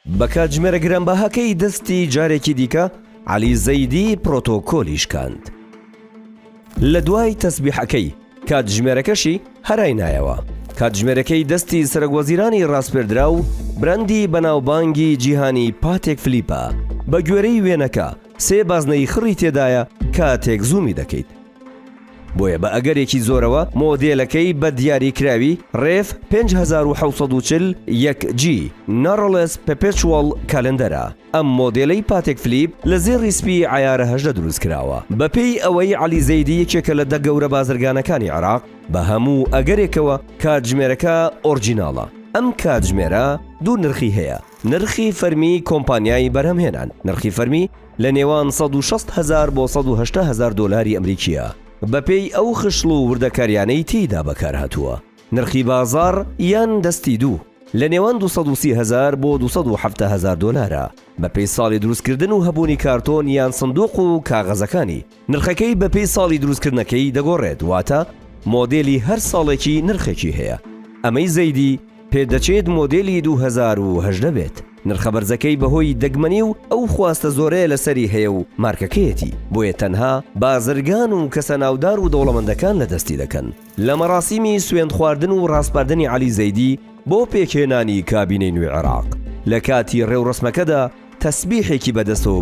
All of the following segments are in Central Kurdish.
بە کاتژمێرە گرانبەهاکەی دەستی جارێکی دیکە عەلی زەیدی پرۆتۆکۆلی شکاند. لە دوای تەسبیحەکەی کاتژمێرەکەشی هەرای نایەوە. کاتژمێرەکەی دەستی سەرۆکوەزیرانی ڕاستپێردرا و برەندی بەناوبانگی جیهانی پاتێک فلیپە. بە گوێرەی وێنەکە سێ بازنەی خڕی تێدایە کاتێک زوومی دەکەیت. بۆیە بە ئەگەرێکی زۆرەوە مۆدێلەکەی بە دیاریکراوی ڕێف 5740 1G نارۆلس پەپێچوەڵ کالندەرە. ئەم مۆدێلەی پاتێک فلیپ لە زێڕی سپی عیارە 18 دروست کراوە. بەپێی ئەوەی عەلی زەیدی یەکێکە لە 10 گەورە بازرگانەکانی عێراق بە هەموو ئەگەرێکەوە کاتژمێرەکە ئۆرجیناڵە. ئەم کاتژمێرە دوو نرخی هەیە. نرخی فەرمی کۆمپانیای بەرهەمهێنان. نرخی فەرمی لە نێوان 160,000 بۆ 180,000 دۆلاری ئەمریکیە. بەپێی ئەو خشڵ و وردەکاریانەی تێیدا بەکار هاتووە. نرخی بازار یان دەستی دوو لە نێوان 230,000 بۆ 270,000 دۆلارە. بەپێی ساڵی دروستکردن و هەبوونی کارتۆن یان سندوق و کاغەزەکانی. نرخەکەی بەپێی ساڵی دروستکردنەکەی دەگۆڕێت، واتە مۆدێلی هەر ساڵێکی نرخێکی هەیە. ئەمەی زەیدی پێدەچێت مۆدێلی 2018 بێت. نرخە بەرزەکەی بەهۆی دەگمەنی و ئەو خواستە زۆرەیە لەسەری هەیە و مارکەکەیەتی، بۆیە تەنها بازرگان و کەسە ناودار و دەوڵەمەندەکان لە دەستی دەکەن. لە مەراسیمی سوێند خواردن و ڕاستپاردنی عەلی زەیدی بۆ پێکهێنانی کابینەی نوێی عێراق لە کاتی ڕێوڕسمەکەدا تەسبیحێکی بەدەستەوە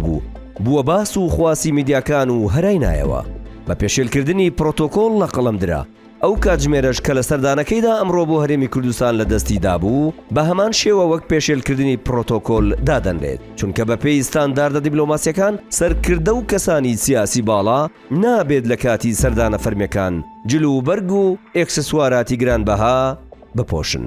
بووە باس و خواسی میدیاکان و هەرای نایەوە. بە پێشێلکردنی پرۆتۆکۆڵ لە قەڵەمدرا. ئەو کاتژمێرەش کە لە سەردانەکەیدا ئەمڕۆ بۆ هەرێمی کوردستان لە دەستی دابوو بە هەمان شێوە وەک پێشێلکردنی پرۆتۆکۆل دادەنرێت، چونکە بە پێی ستانداردە دیبلۆماسیەکان سەرکردە و کەسانی سیاسی باڵا نابێت لە کاتی سەردانە فەرمیەکان جلوبەرگ و ئێکسسواراتی گرانبەها بپۆشن.